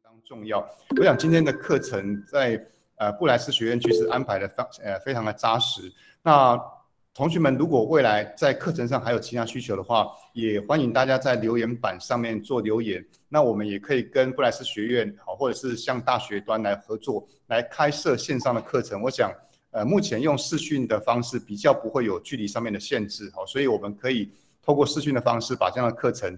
当重要。我想今天的课程在布莱斯学院区是安排的非常的扎实。那同学们如果未来在课程上还有其他需求的话，也欢迎大家在留言板上面做留言。那我们也可以跟布莱斯学院或者是向大学端来合作，来开设线上的课程。我想目前用视讯的方式比较不会有距离上面的限制，所以我们可以透过视讯的方式把这样的课程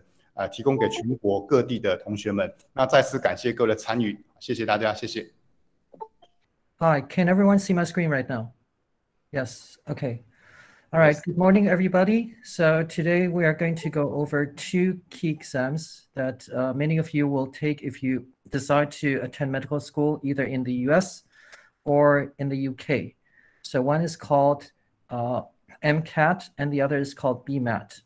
提供给全国各地的同学们。那再次感谢各位的参与，谢谢大家，谢谢。Hi, can everyone see my screen right now? Yes, okay. All right, good morning, everybody. So today we are going to go over 2 key exams that many of you will take if you decide to attend medical school, either in the US or in the UK. So one is called MCAT and the other is called BMAT.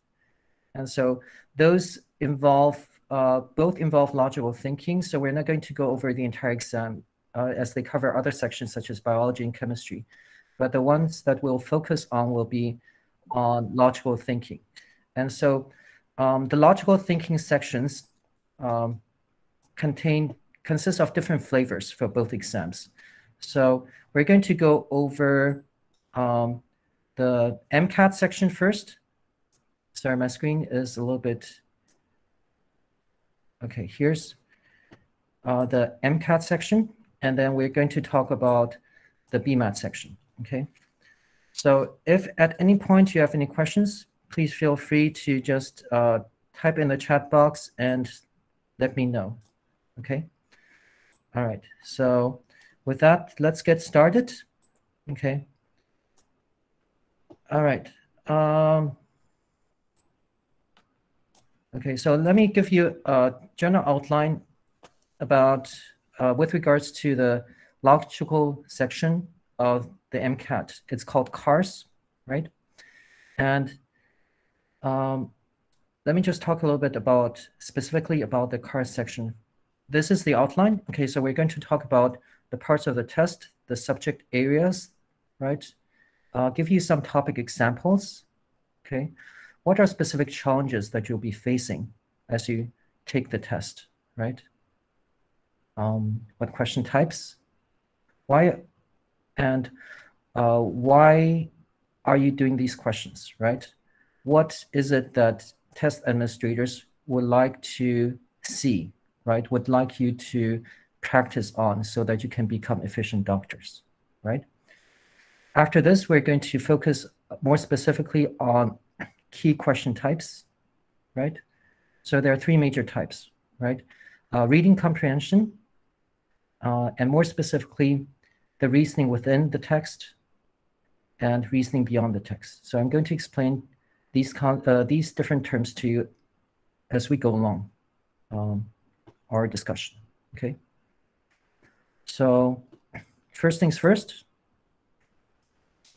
And so those both involve logical thinking. So we're not going to go over the entire exam as they cover other sections such as biology and chemistry. But the ones that we'll focus on will be on logical thinking. And so the logical thinking sections consist of different flavors for both exams. So we're going to go over the MCAT section first. Sorry, my screen is a little bit, okay, here's the MCAT section, and then we're going to talk about the BMAT section, okay? So if at any point you have any questions, please feel free to just type in the chat box and let me know, okay? All right, so with that, let's get started, okay? All right. Okay, so let me give you a general outline about with regards to the logical section of the MCAT. It's called CARS, right? And let me just talk a little bit specifically about the CARS section. This is the outline. Okay, so we're going to talk about the parts of the test, the subject areas, right? I'll give you some topic examples, okay? What are specific challenges that you'll be facing as you take the test, right? What question types? Why? And why are you doing these questions, right? What is it that test administrators would like to see, right? Would like you to practice on so that you can become efficient doctors, right? After this, we're going to focus more specifically on key question types, right? So there are 3 major types, right? Reading comprehension, and more specifically, the reasoning within the text and reasoning beyond the text. So I'm going to explain these different terms to you as we go along our discussion, okay? So first things first,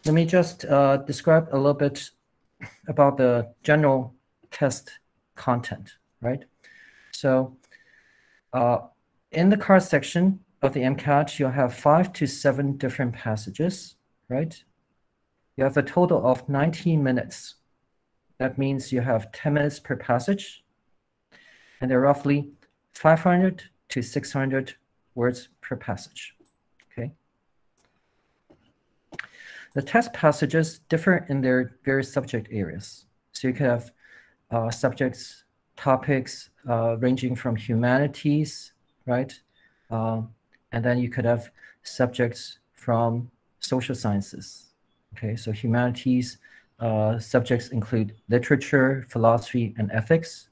let me just describe a little bit about the general test content, right? So in the CARS section of the MCAT, you'll have 5 to 7 different passages, right? You have a total of 90 minutes. That means you have 10 minutes per passage, and they're roughly 500 to 600 words per passage, okay? The test passages differ in their various subject areas. So you could have subjects, topics ranging from humanities, right? And then you could have subjects from social sciences. Okay, so humanities subjects include literature, philosophy, and ethics,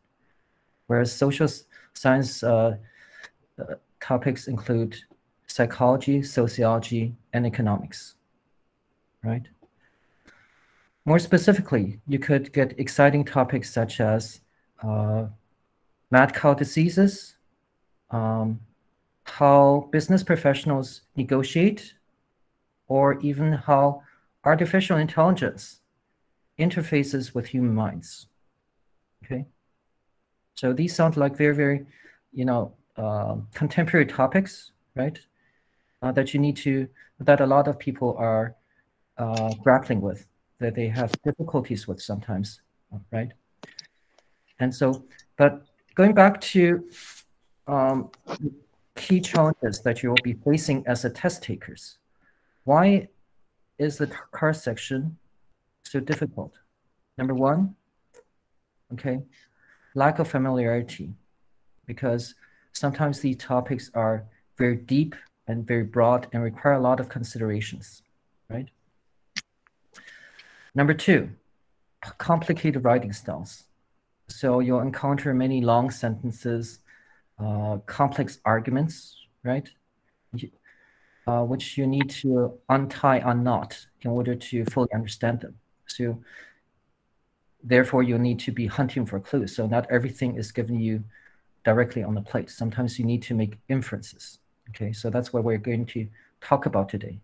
whereas social science topics include psychology, sociology, and economics. Right? More specifically, you could get exciting topics such as mad cow diseases, how business professionals negotiate, or even how artificial intelligence interfaces with human minds. Okay, so these sound like very, very, contemporary topics, right? That a lot of people are grappling with, that they have difficulties with sometimes, right? And so, but going back to key challenges that you will be facing as a test takers. Why is the card section so difficult? Number one, okay, lack of familiarity, because sometimes these topics are very deep and very broad and require a lot of considerations, right? Number two, complicated writing styles. So you'll encounter many long sentences, complex arguments, right? Which you need to untie, unknot in order to fully understand them. So therefore, you need to be hunting for clues. So not everything is given you directly on the plate. Sometimes you need to make inferences. Okay, so that's what we're going to talk about today,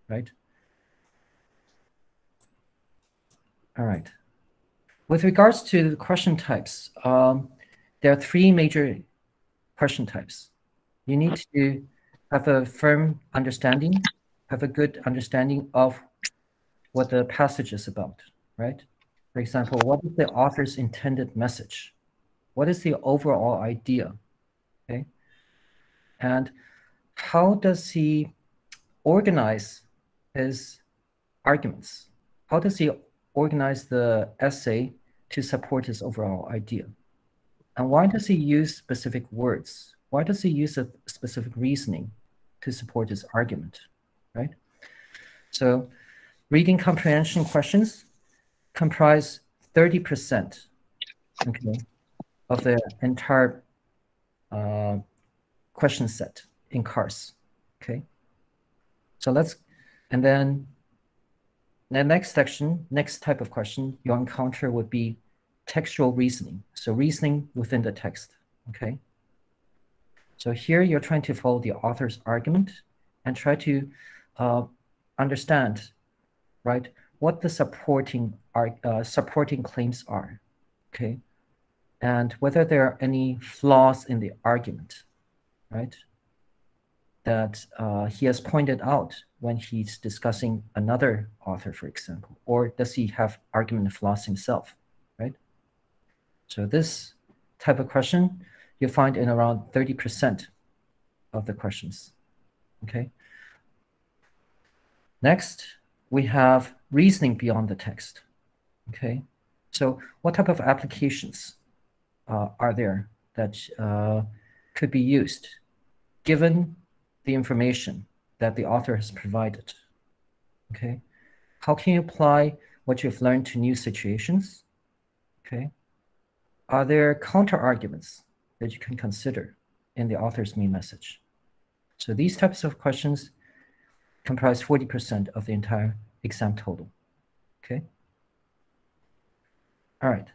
right? All right. With regards to the question types, there are three major question types. You need to have a firm understanding, have a good understanding of what the passage is about, right? For example, what is the author's intended message? What is the overall idea, okay? And how does he organize his arguments? How does he organize the essay to support his overall idea? And why does he use specific words? Why does he use a specific reasoning to support his argument, right? So reading comprehension questions comprise 30%, okay, of the entire question set in CARS, okay? So and then the next section, next type of question you'll encounter would be textual reasoning. So reasoning within the text, okay? So here you're trying to follow the author's argument and try to understand, right, what the supporting claims are, okay? And whether there are any flaws in the argument, right, that he has pointed out when he's discussing another author, for example, or does he have argument flaws himself, right? So this type of question you find in around 30% of the questions, okay? Next, we have reasoning beyond the text, okay? So what type of applications are there that could be used given the information that the author has provided, okay? How can you apply what you've learned to new situations, okay? Are there counter-arguments that you can consider in the author's main message? So these types of questions comprise 40% of the entire exam total, okay? All right.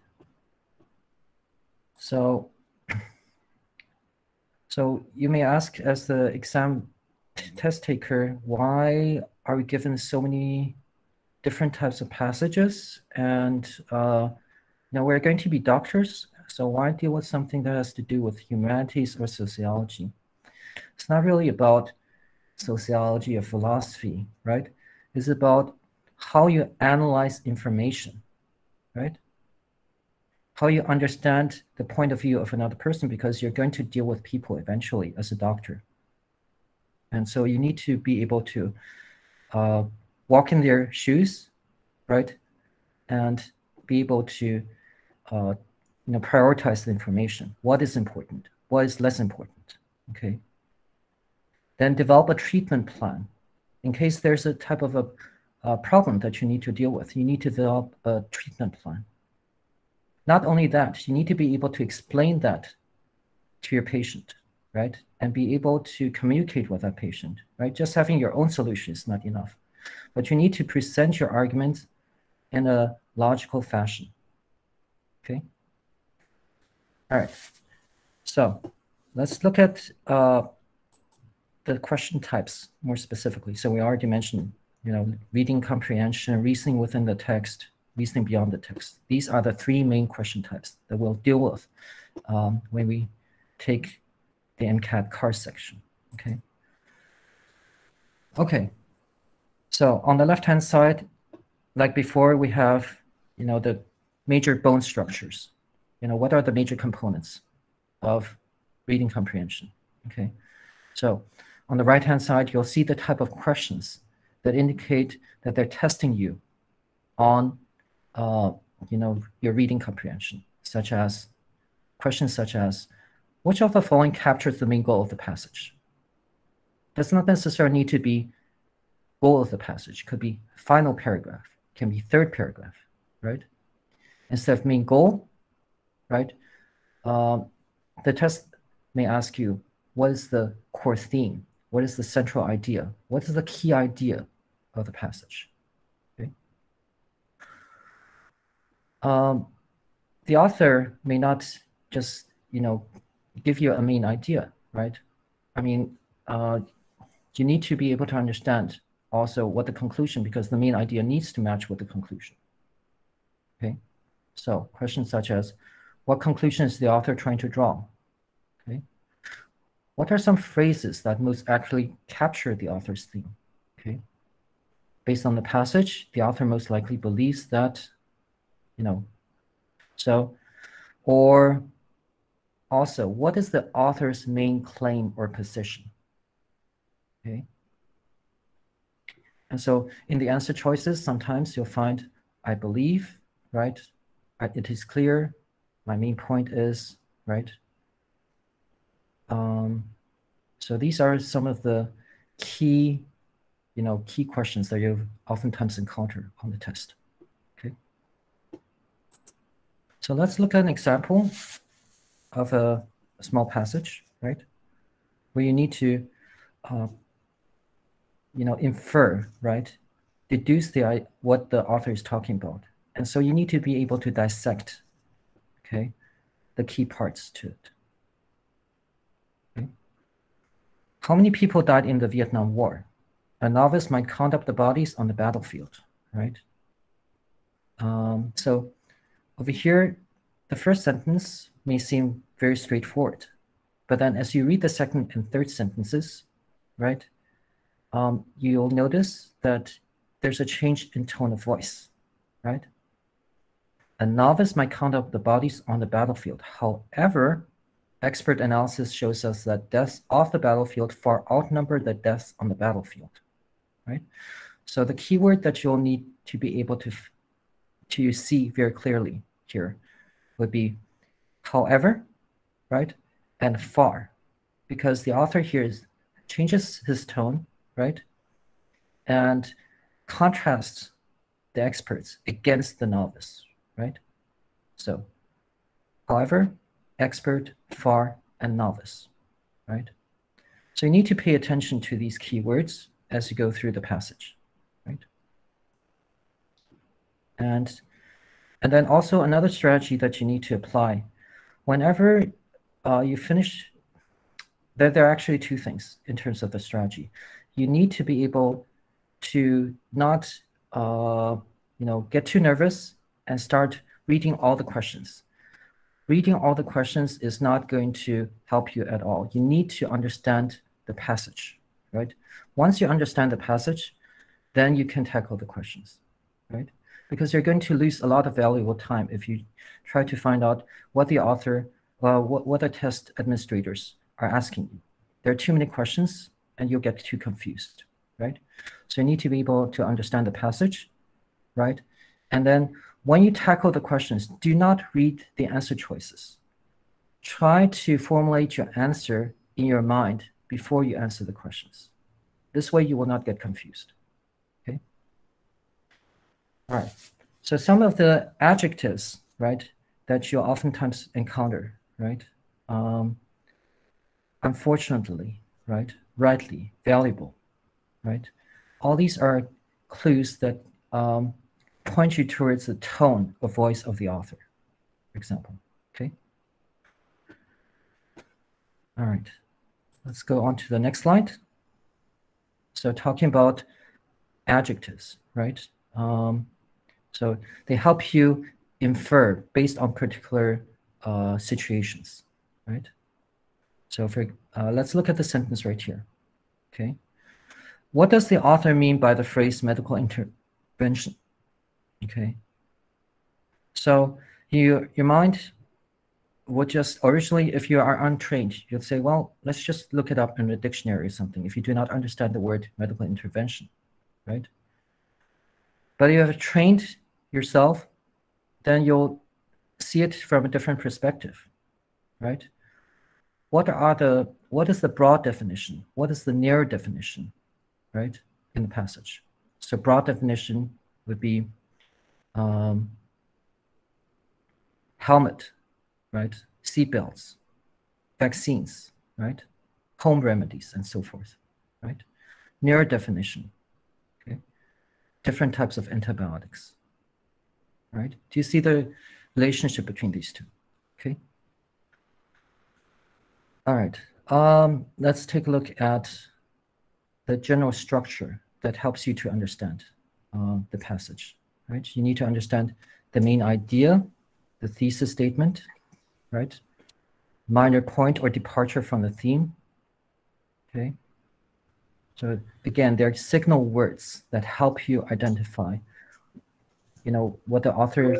So you may ask, as the exam test taker, why are we given so many different types of passages? And now we're going to be doctors, so why deal with something that has to do with humanities or sociology? It's not really about sociology or philosophy, right? It's about how you analyze information, right? How you understand the point of view of another person, because you're going to deal with people eventually as a doctor. And so you need to be able to walk in their shoes, right? And be able to prioritize the information. What is important? What is less important? Okay. Then develop a treatment plan. In case there's a type of a problem that you need to deal with, you need to develop a treatment plan. Not only that, you need to be able to explain that to your patient, right? And be able to communicate with that patient, right? Just having your own solution is not enough. But you need to present your arguments in a logical fashion, okay? All right, so let's look at the question types more specifically. So we already mentioned, reading comprehension, reasoning within the text, reasoning beyond the text. These are the three main question types that we'll deal with when we take the MCAT CARS section, okay? Okay, so on the left-hand side, like before, we have, the major bone structures. What are the major components of reading comprehension, okay? So on the right-hand side, you'll see the type of questions that indicate that they're testing you on, your reading comprehension, such as questions such as, which of the following captures the main goal of the passage? Does not necessarily need to be goal of the passage. It could be final paragraph, can be third paragraph, right? Instead of main goal, right? The test may ask you, what is the core theme? What is the central idea? What is the key idea of the passage? Okay. The author may not just, give you a main idea, right? I mean, you need to be able to understand also what the conclusion, because the main idea needs to match with the conclusion. Okay, so questions such as, what conclusion is the author trying to draw? Okay, what are some phrases that most accurately capture the author's theme? Okay, based on the passage, the author most likely believes that, so, or also, what is the author's main claim or position? Okay. And so in the answer choices, sometimes you'll find, I believe, right? It is clear. My main point is, right? So these are some of the key, key questions that you've oftentimes encounter on the test. Okay. So let's look at an example of a small passage, right? Where you need to, infer, right? Deduce what the author is talking about. And so you need to be able to dissect, okay, the key parts to it. Okay. How many people died in the Vietnam War? A novice might count up the bodies on the battlefield, right? So over here, the first sentence may seem very straightforward, but then as you read the second and third sentences, right, you'll notice that there's a change in tone of voice, right? A novice might count up the bodies on the battlefield. However, expert analysis shows us that deaths off the battlefield far outnumber the deaths on the battlefield, right? So the keyword that you'll need to be able to see very clearly here would be however, right? And far, because the author here changes his tone, right? And contrasts the experts against the novice, right? So, however, expert, far, and novice, right? So you need to pay attention to these keywords as you go through the passage, right? And then also another strategy that you need to apply whenever you finish, there are actually two things in terms of the strategy. You need to be able to not, get too nervous and start reading all the questions. Reading all the questions is not going to help you at all. You need to understand the passage, right? Once you understand the passage, then you can tackle the questions, right? Because you're going to lose a lot of valuable time if you try to find out what the author, what the test administrators are asking you. There are too many questions and you'll get too confused, right? So you need to be able to understand the passage, right? And then when you tackle the questions, do not read the answer choices. Try to formulate your answer in your mind before you answer the questions. This way you will not get confused, okay? All right, so some of the adjectives, right, that you'll oftentimes encounter, right? Unfortunately, right, rightly, valuable, right? All these are clues that point you towards the tone of voice of the author, for example, okay? All right, let's go on to the next slide. So talking about adjectives, right? So they help you infer based on particular situations, right? So let's look at the sentence right here, okay? What does the author mean by the phrase medical intervention? Okay, so your mind would just originally, if you are untrained, you'd say, well, let's just look it up in a dictionary or something if you do not understand the word medical intervention, right? But if you have trained yourself, then you'll see it from a different perspective, right? What is the broad definition? What is the narrow definition, right, in the passage? So broad definition would be helmet, right? Seatbelts, vaccines, right? Home remedies, and so forth, right? Narrow definition, okay? Different types of antibiotics, right? Do you see the relationship between these two? Okay. All right. Let's take a look at the general structure that helps you to understand the passage, right? You need to understand the main idea, the thesis statement, right? Minor point or departure from the theme, okay? So again, there are signal words that help you identify, you know, what the author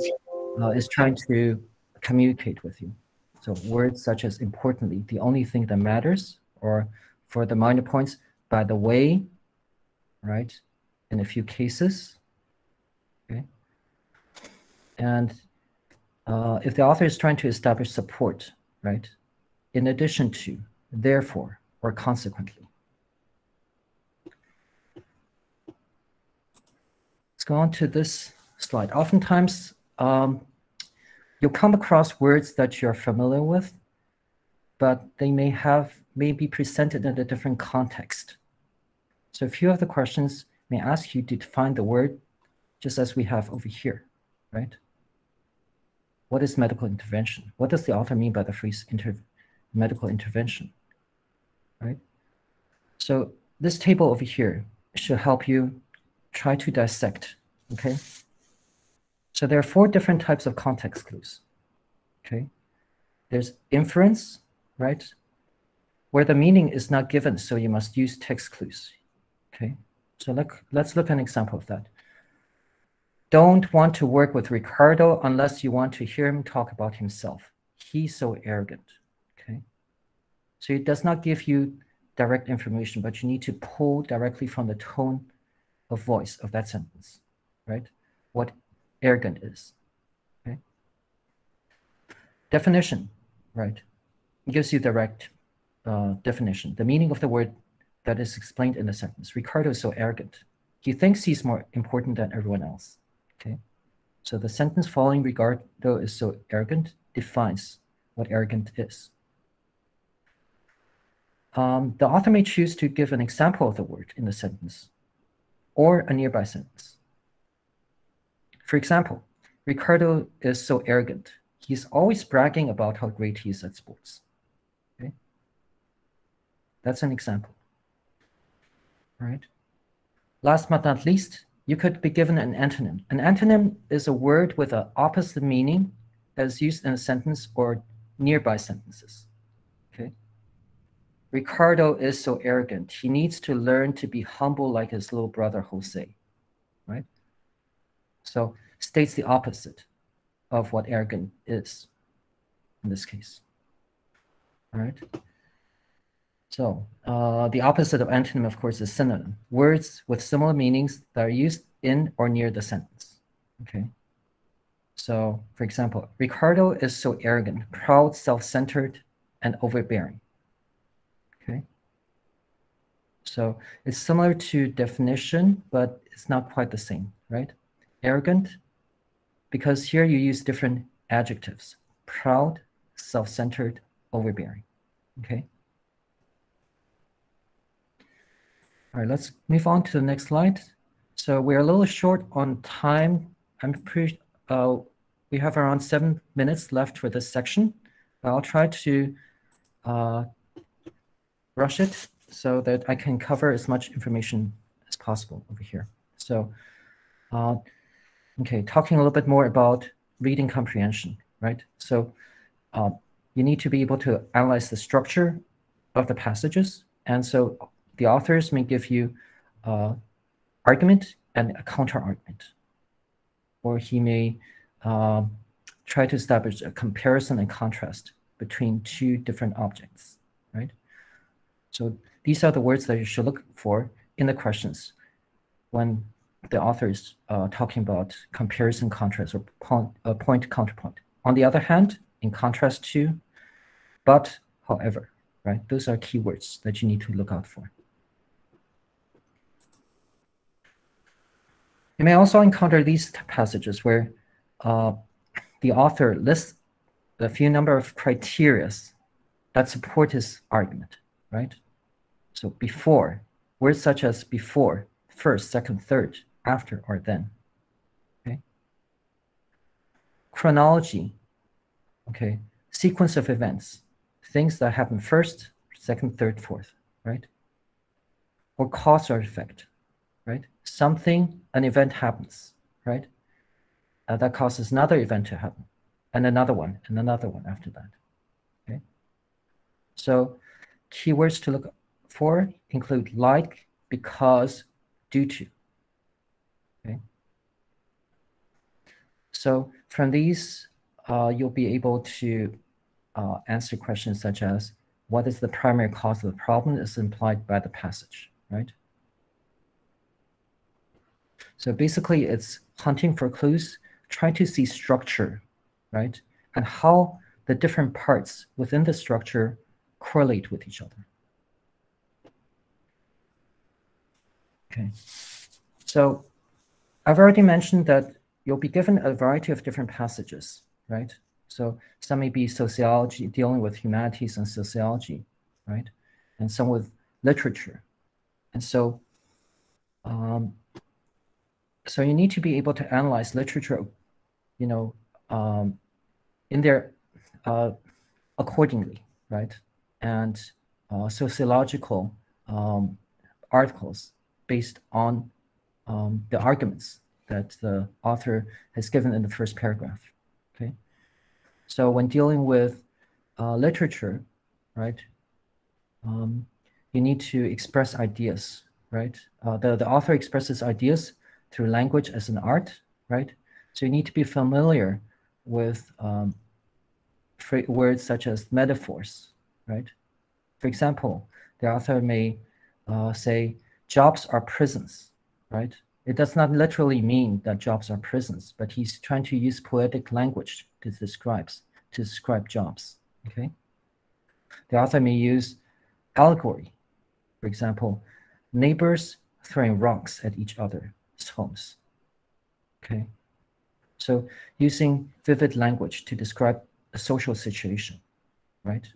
is trying to communicate with you. So words such as importantly, the only thing that matters, or for the minor points, by the way, right? In a few cases, okay? And if the author is trying to establish support, right? In addition to, therefore, or consequently. Let's go on to this slide. Oftentimes, you'll come across words that you're familiar with, but they may be presented in a different context. So a few of the questions may ask you to define the word just as we have over here, right? What is medical intervention? What does the author mean by the phrase medical intervention, right? So this table over here should help you try to dissect, okay? So there are 4 different types of context clues, okay? There's inference, right? Where the meaning is not given, so you must use text clues, okay? So let's look at an example of that. Don't want to work with Ricardo unless you want to hear him talk about himself. He's so arrogant, okay? So it does not give you direct information, but you need to pull directly from the tone of voice of that sentence, right? What arrogant is, okay? Definition, right? It gives you direct definition, the meaning of the word that is explained in the sentence. Ricardo is so arrogant. He thinks he's more important than everyone else, okay? So the sentence following Ricardo is so arrogant defines what arrogant is. The author may choose to give an example of the word in the sentence or a nearby sentence. For example, Ricardo is so arrogant. He's always bragging about how great he is at sports. Okay? That's an example. All right. Last but not least, you could be given an antonym. An antonym is a word with an opposite meaning as used in a sentence or nearby sentences. Okay. Ricardo is so arrogant. He needs to learn to be humble like his little brother Jose, right? So states the opposite of what arrogant is in this case, all right? So the opposite of antonym, of course, is synonym. Words with similar meanings that are used in or near the sentence, okay? So for example, Ricardo is so arrogant, proud, self-centered, and overbearing, okay? So it's similar to definition, but it's not quite the same, right? Arrogant, because here you use different adjectives: proud, self-centered, overbearing, okay? All right, let's move on to the next slide. So we're a little short on time. We have around 7 minutes left for this section. I'll try to rush it so that I can cover as much information as possible over here. So, okay, talking a little bit more about reading comprehension, right? So you need to be able to analyze the structure of the passages. And so the authors may give you argument and a counter argument, or he may try to establish a comparison and contrast between two different objects, right? So these are the words that you should look for in the questions when the author is talking about comparison, contrast, or point, counterpoint. On the other hand, in contrast to, but, however, right? Those are keywords that you need to look out for. You may also encounter these passages where the author lists a few number of criteria that support his argument, right? So before, words such as before, first, second, third, after, or then, okay? Chronology, okay? Sequence of events, things that happen first, second, third, fourth, right? Or cause or effect, right? Something, an event happens, right? That causes another event to happen, and another one after that, okay? So keywords to look for include like, because, due to, okay? So from these, you'll be able to answer questions such as, what is the primary cause of the problem as implied by the passage, right? So basically, it's hunting for clues, trying to see structure, right? And how the different parts within the structure correlate with each other. Okay. So I've already mentioned that you'll be given a variety of different passages, right? So some may be sociology, dealing with humanities and sociology, right? And some with literature. And so, so you need to be able to analyze literature, you know, in there accordingly, right? And sociological articles based on the arguments that the author has given in the first paragraph, okay? So when dealing with literature, right, you need to express ideas, right? The author expresses ideas through language as an art, right? So you need to be familiar with words such as metaphors, right? For example, the author may say, jobs are prisons, right? It does not literally mean that jobs are prisons, but he's trying to use poetic language to describe jobs, okay? The author may use allegory. For example, neighbors throwing rocks at each other's homes, okay? So using vivid language to describe a social situation, right?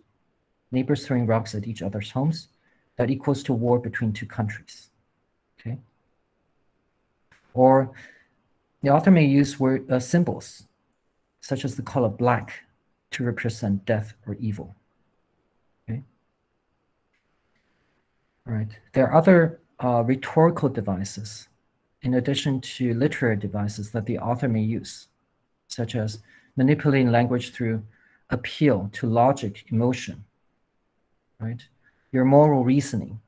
Neighbors throwing rocks at each other's homes, that equals to war between two countries, okay? Or the author may use symbols, such as the color black, to represent death or evil, okay? All right, there are other rhetorical devices, in addition to literary devices that the author may use, such as manipulating language through appeal to logic, emotion, right? Your moral reasoning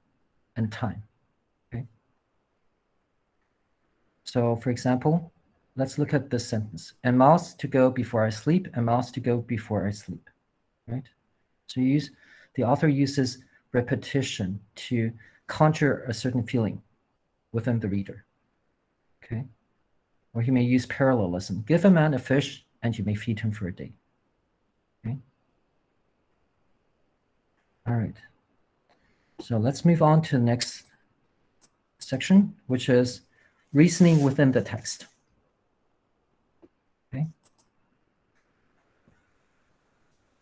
and time, okay? So for example, let's look at this sentence. A mouse to go before I sleep, a mouse to go before I sleep, right? So the author uses repetition to conjure a certain feeling within the reader, okay? Or he may use parallelism. Give a man a fish and you may feed him for a day, okay? All right. So let's move on to the next section, which is reasoning within the text. Okay.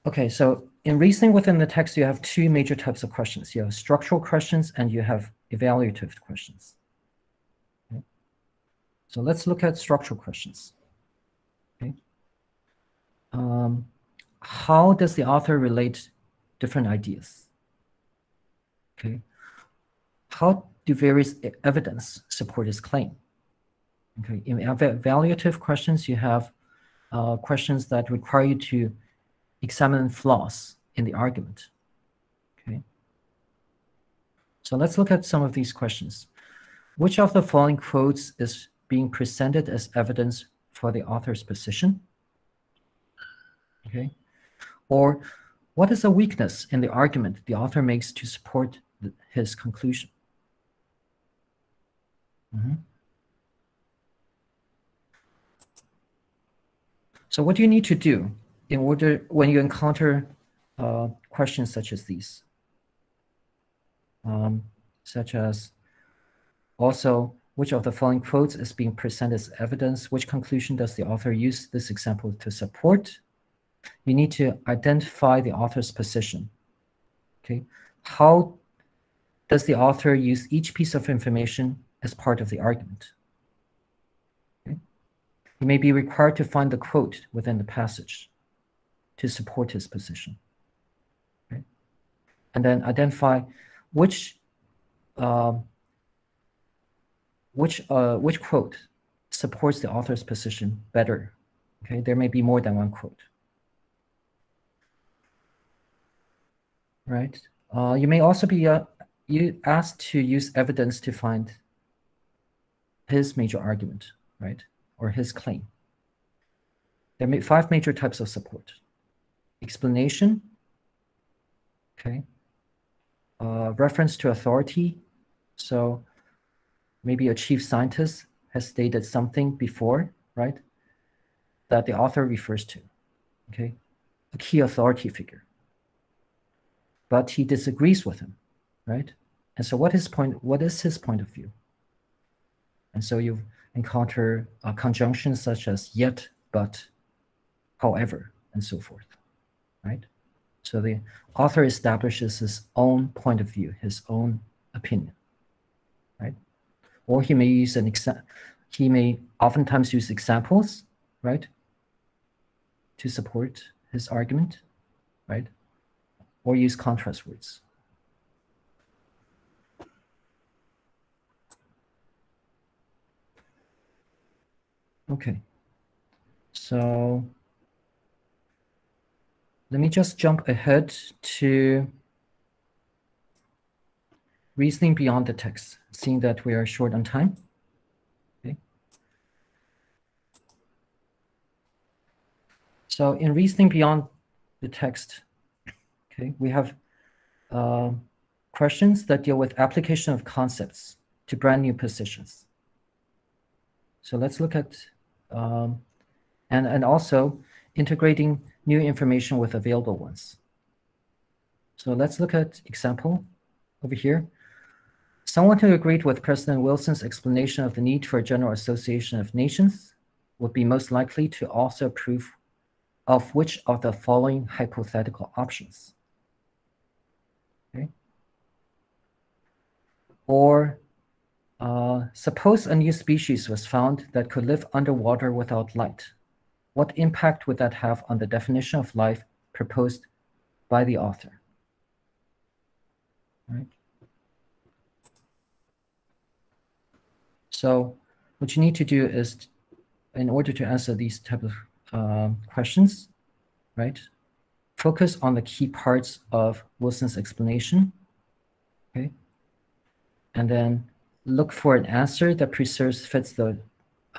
Okay, so in reasoning within the text, you have two major types of questions. You have structural questions and you have evaluative questions. Okay. So let's look at structural questions. Okay. How does the author relate different ideas? Okay. How do various evidence support his claim? Okay. In evaluative questions, you have questions that require you to examine flaws in the argument. Okay. So let's look at some of these questions. Which of the following quotes is being presented as evidence for the author's position? Okay. Or What is a weakness in the argument the author makes to support his conclusion? So what do you need to do in order when you encounter questions such as these? Such as also, which of the following quotes is being presented as evidence? Which conclusion does the author use this example to support? You need to identify the author's position. Okay, how does the author use each piece of information as part of the argument? Okay. You may be required to find the quote within the passage to support his position. Okay. And then identify which quote supports the author's position better. Okay, there may be more than one quote. Right. You may also be asked to use evidence to find his major argument, right, or his claim. There are 5 major types of support: explanation, okay, reference to authority. So maybe a chief scientist has stated something before, right, that the author refers to, okay, a key authority figure, but he disagrees with him, right? And so what is his point of view? And so you encounter conjunctions such as yet, but, however, and so forth, right? So the author establishes his own point of view, his own opinion, right? Or he may use he may oftentimes use examples, right, to support his argument, right? Or use contrast words. Okay, so let me just jump ahead to reasoning beyond the text, seeing that we are short on time. Okay. So in reasoning beyond the text, okay, we have questions that deal with application of concepts to brand new positions. So let's look at, and also integrating new information with available ones. So let's look at example over here. Someone who agreed with President Wilson's explanation of the need for a general association of nations would be most likely to also approve of which of the following hypothetical options. Okay. Or suppose a new species was found that could live underwater without light. What impact would that have on the definition of life proposed by the author? Right. So what you need to do is, in order to answer these type of questions, right, focus on the key parts of Wilson's explanation, okay, and then look for an answer that fits the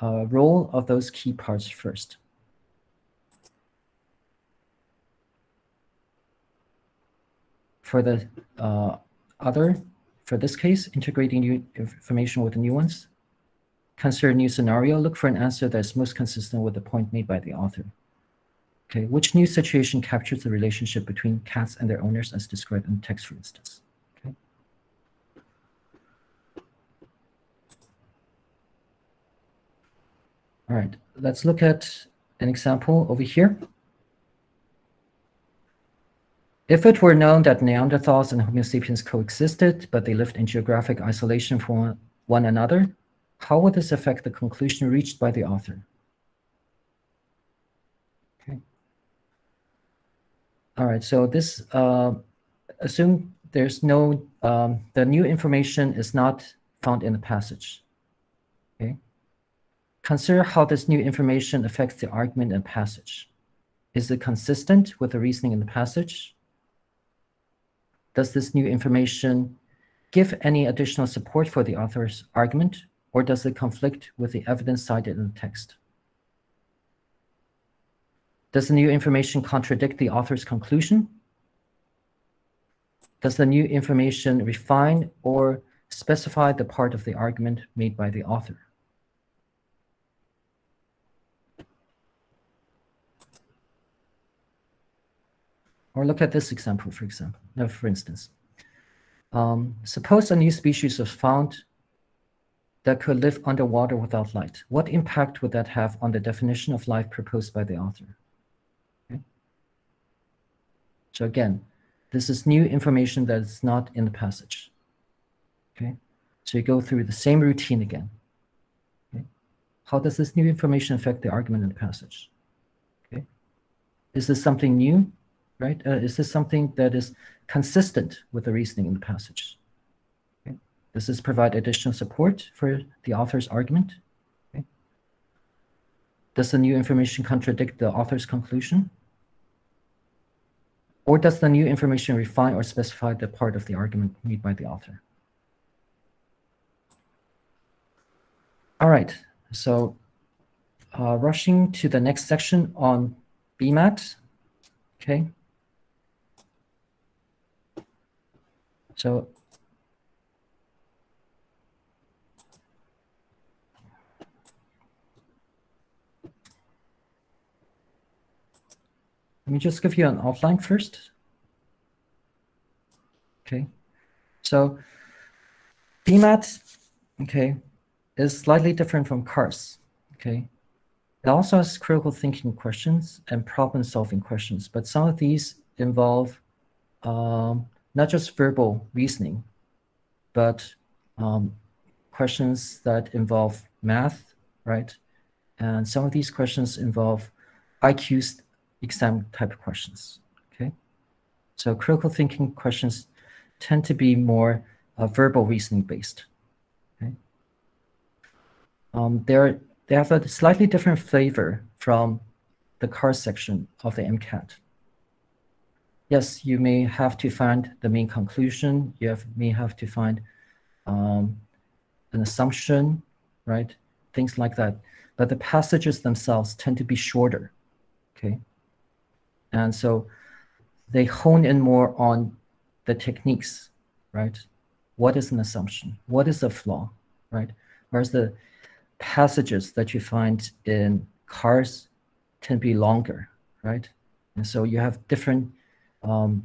role of those key parts first. For the for this case, integrating new information with the new ones, consider a new scenario, look for an answer that is most consistent with the point made by the author. Okay, which new situation captures the relationship between cats and their owners as described in the text, for instance? Okay. All right, let's look at an example over here. If it were known that Neanderthals and Homo sapiens coexisted, but they lived in geographic isolation from one another, how would this affect the conclusion reached by the author? Okay. All right, so this, assume there's no, the new information is not found in the passage. Okay. Consider how this new information affects the argument in the passage. Is it consistent with the reasoning in the passage? Does this new information give any additional support for the author's argument, or does it conflict with the evidence cited in the text? Does the new information contradict the author's conclusion, Does the new information refine or specify the part of the argument made by the author? Or look at this example, for instance. Suppose a new species was found that could live underwater without light. What impact would that have on the definition of life proposed by the author? Okay. So again, this is new information that is not in the passage. Okay, so you go through the same routine again. Okay. How does this new information affect the argument in the passage? Okay, is this something new, right? Is this something that is consistent with the reasoning in the passage? Okay. Does this provide additional support for the author's argument? Okay. Does the new information contradict the author's conclusion? Or does the new information refine or specify the part of the argument made by the author? All right, so rushing to the next section on BMAT, okay. So let me just give you an outline first. Okay, so BMAT, okay, is slightly different from CARS, okay? It also has critical thinking questions and problem-solving questions, but some of these involve not just verbal reasoning, but questions that involve math, right? And some of these questions involve IQ exam type of questions, okay? So critical thinking questions tend to be more verbal reasoning based, okay? They have a slightly different flavor from the CARS section of the MCAT. Yes, you may have to find the main conclusion. You may have to find an assumption, right? Things like that. But the passages themselves tend to be shorter, okay? And so they hone in more on the techniques, right? What is an assumption? What is a flaw, right? Whereas the passages that you find in CARS tend to be longer, right? And so you have different, you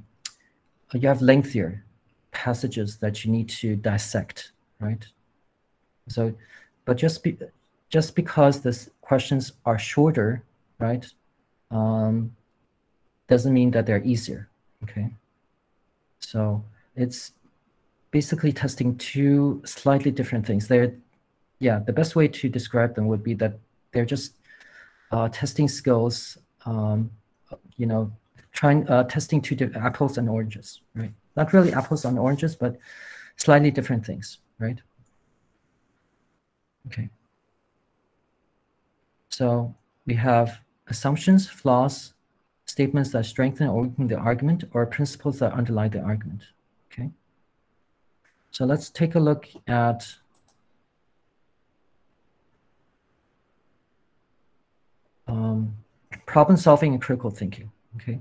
have lengthier passages that you need to dissect, right? So, but just because the questions are shorter, right, doesn't mean that they're easier, okay? So it's basically testing two slightly different things. Yeah, the best way to describe them would be that they're just testing skills, you know, testing two different apples and oranges, right? Not really apples and oranges, but slightly different things, right? Okay. So we have assumptions, flaws, statements that strengthen or weaken the argument, or principles that underlie the argument, okay? So let's take a look at problem solving and critical thinking, okay?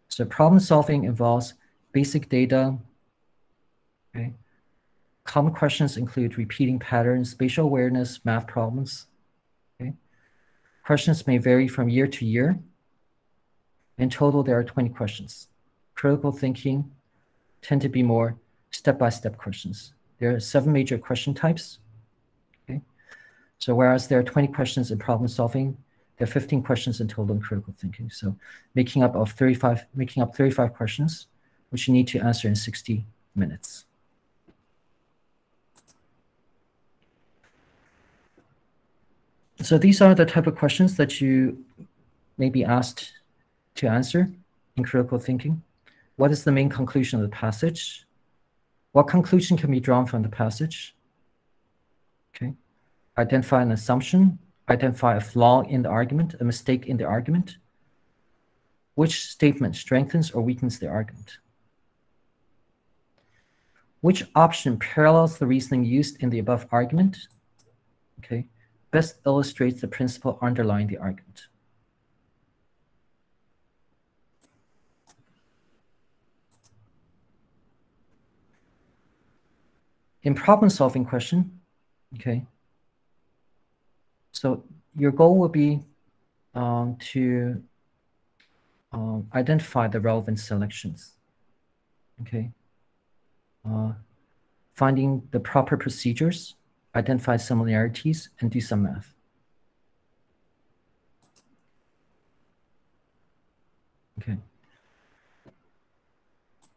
So problem solving involves basic data, okay? Common questions include repeating patterns, spatial awareness, math problems, okay? Questions may vary from year to year. In total, there are 20 questions. Critical thinking tend to be more step-by-step questions. There are 7 major question types, okay? So whereas there are 20 questions in problem solving, there are 15 questions in total in critical thinking. So making up 35 questions, which you need to answer in 60 minutes. So these are the type of questions that you may be asked to answer in critical thinking. What is the main conclusion of the passage? What conclusion can be drawn from the passage? Okay. Identify an assumption. Identify a flaw in the argument, a mistake in the argument. Which statement strengthens or weakens the argument? Which option parallels the reasoning used in the above argument? Okay. Best illustrates the principle underlying the argument. in problem-solving question, okay, so your goal will be to identify the relevant selections, okay, finding the proper procedures, identify similarities, and do some math. Okay.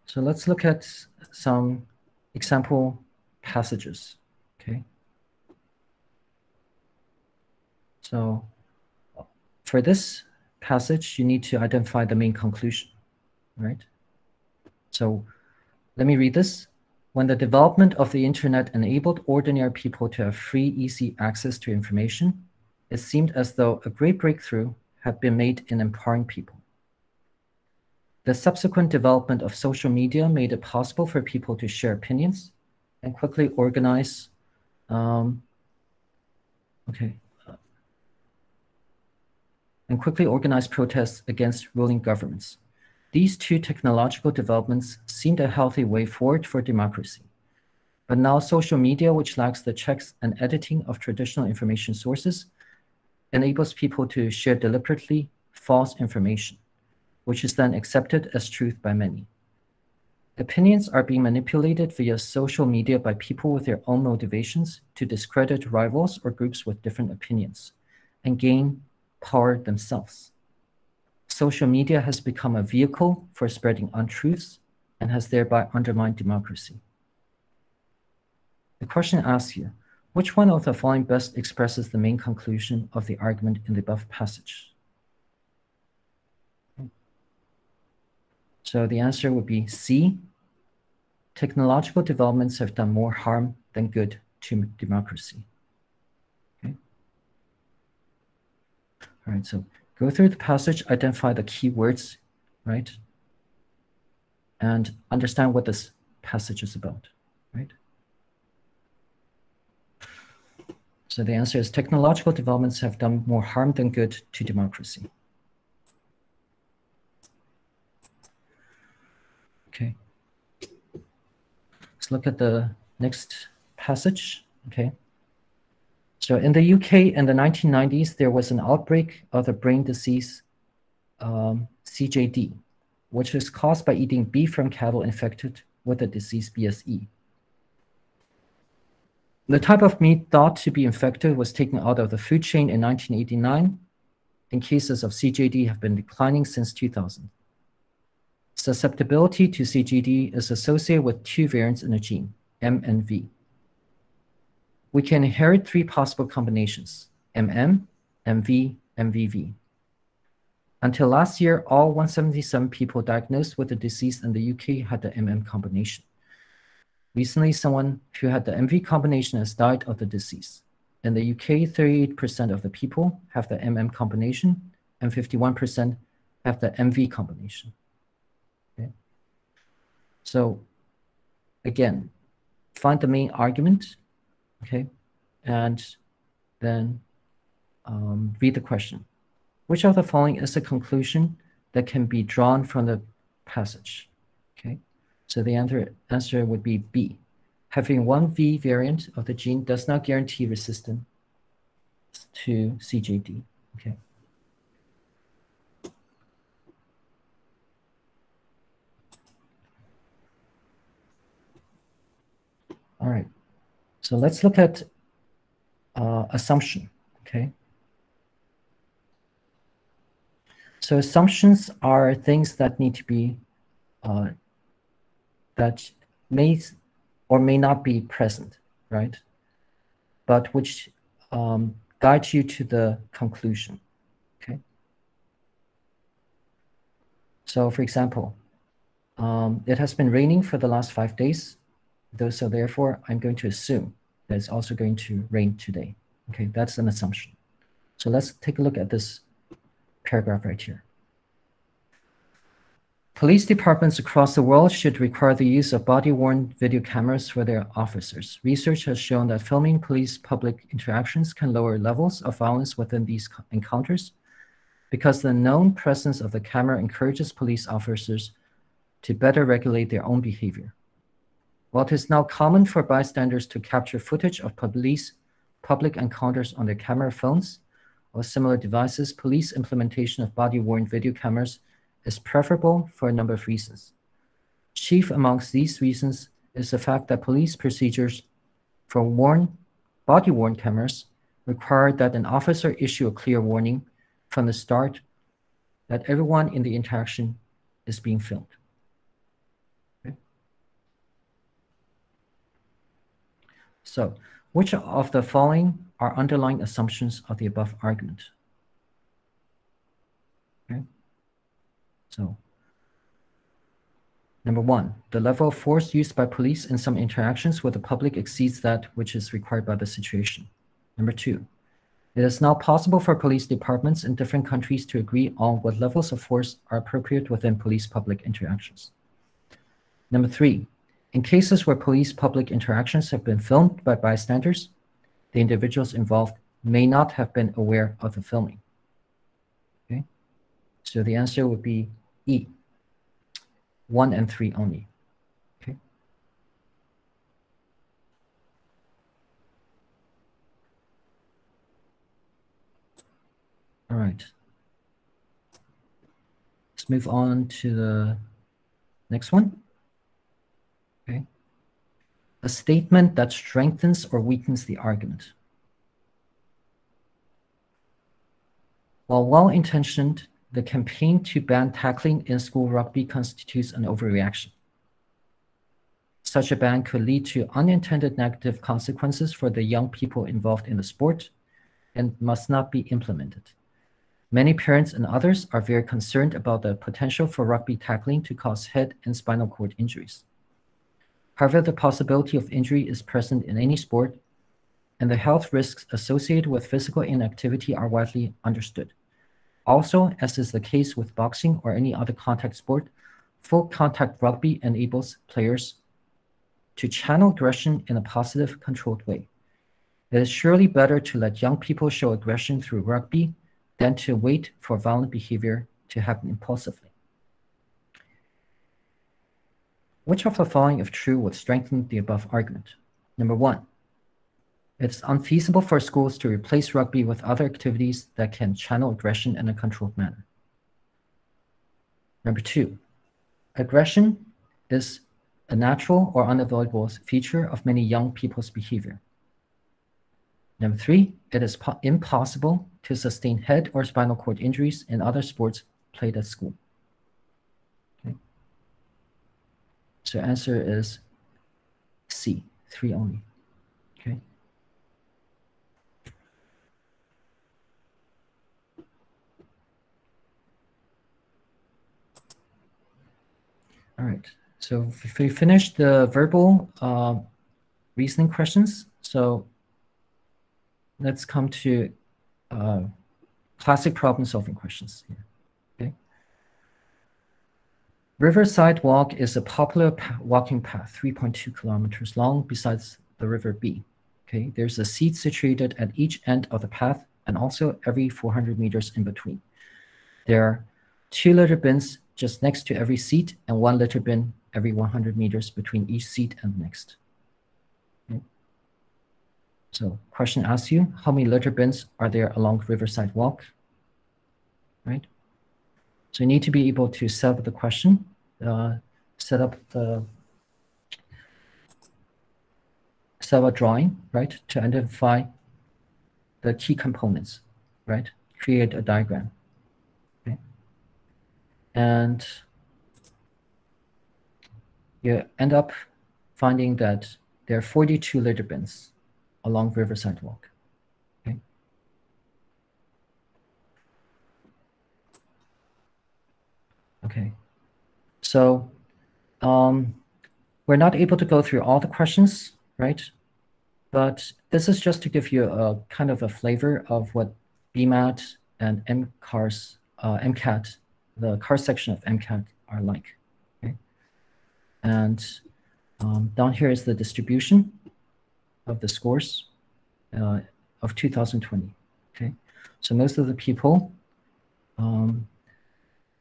So let's look at some example passages, okay? So for this passage, you need to identify the main conclusion, right? So let me read this. When the development of the internet enabled ordinary people to have free, easy access to information, it seemed as though a great breakthrough had been made in empowering people. The subsequent development of social media made it possible for people to share opinions and quickly organize protests against ruling governments. These two technological developments seemed a healthy way forward for democracy. But now social media, which lacks the checks and editing of traditional information sources, enables people to share deliberately false information, which is then accepted as truth by many. Opinions are being manipulated via social media by people with their own motivations to discredit rivals or groups with different opinions and gain power themselves. Social media has become a vehicle for spreading untruths and has thereby undermined democracy. The question asks you, which one of the following best expresses the main conclusion of the argument in the above passage? So the answer would be C. Technological developments have done more harm than good to democracy. Okay. All right, so go through the passage, identify the key words, right? And understand what this passage is about, right? So the answer is technological developments have done more harm than good to democracy. Okay. Let's look at the next passage, okay? So in the UK in the 1990s, there was an outbreak of the brain disease CJD, which was caused by eating beef from cattle infected with the disease BSE. The type of meat thought to be infected was taken out of the food chain in 1989, and cases of CJD have been declining since 2000. Susceptibility to CJD is associated with two variants in a gene, M and V. We can inherit three possible combinations, MM, MV, MVV. Until last year, all 177 people diagnosed with the disease in the UK had the MM combination. Recently, someone who had the MV combination has died of the disease. In the UK, 38% of the people have the MM combination and 51% have the MV combination. Okay. So again, find the main argument, okay, and then read the question. Which of the following is a conclusion that can be drawn from the passage? Okay, so the answer would be B. Having one V variant of the gene does not guarantee resistance to CJD. Okay. All right. So let's look at assumption. Okay. So assumptions are things that need to be that may or may not be present, right? But which guide you to the conclusion, okay? So for example, it has been raining for the last 5 days, so therefore I'm going to assume that it's also going to rain today, okay? That's an assumption. So let's take a look at this paragraph right here. Police departments across the world should require the use of body-worn video cameras for their officers. Research has shown that filming police-public interactions can lower levels of violence within these encounters because the known presence of the camera encourages police officers to better regulate their own behavior. While it is now common for bystanders to capture footage of public encounters on their camera phones or similar devices, police implementation of body-worn video cameras is preferable for a number of reasons. Chief amongst these reasons is the fact that police procedures for body-worn cameras require that an officer issue a clear warning from the start that everyone in the interaction is being filmed. Okay. So, which of the following are underlying assumptions of the above argument? Okay. So, number one, the level of force used by police in some interactions with the public exceeds that which is required by the situation. Number two, it is now possible for police departments in different countries to agree on what levels of force are appropriate within police-public interactions. Number three, in cases where police-public interactions have been filmed by bystanders, the individuals involved may not have been aware of the filming. Okay, so the answer would be E, 1 and 3 only. Okay. All right. Let's move on to the next one. Okay. A statement that strengthens or weakens the argument. While well-intentioned, the campaign to ban tackling in school rugby constitutes an overreaction. Such a ban could lead to unintended negative consequences for the young people involved in the sport and must not be implemented. Many parents and others are very concerned about the potential for rugby tackling to cause head and spinal cord injuries. However, the possibility of injury is present in any sport, and the health risks associated with physical inactivity are widely understood. Also, as is the case with boxing or any other contact sport, full contact rugby enables players to channel aggression in a positive, controlled way. It is surely better to let young people show aggression through rugby than to wait for violent behavior to happen impulsively. Which of the following, if true, would strengthen the above argument? Number one, it's unfeasible for schools to replace rugby with other activities that can channel aggression in a controlled manner. Number two, aggression is a natural or unavoidable feature of many young people's behavior. Number three, it is impossible to sustain head or spinal cord injuries in other sports played at school. Okay. So answer is C, 3 only. Okay. All right. So if we finished the verbal reasoning questions, so let's come to classic problem-solving questions here. Okay. Riverside Walk is a popular walking path, 3.2 kilometers long, besides the River B. Okay, there's a seat situated at each end of the path and also every 400 meters in between. There are 2 litter bins just next to every seat and 1 litter bin every 100 meters between each seat and the next. Okay. So question asks you, how many litter bins are there along Riverside Walk? Right? So you need to be able to set up the question, set up a drawing, right, to identify the key components, right? Create a diagram. Okay. And you end up finding that there are 42 litter bins along Riverside Walk. Okay. Okay. So we're not able to go through all the questions, right? But this is just to give you a kind of a flavor of what BMAT and MCAT, the car section of MCAT are like. Okay. And down here is the distribution of the scores of 2020. Okay, so most of the people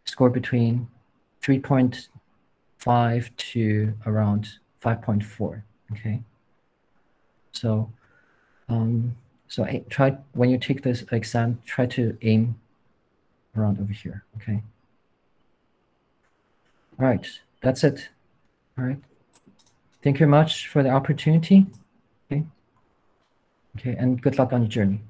score between 3.5 to around 5.4. Okay. So, try when you take this exam, try to aim around over here. Okay. All right, that's it. All right. Thank you very much for the opportunity. Okay. Okay, and good luck on your journey.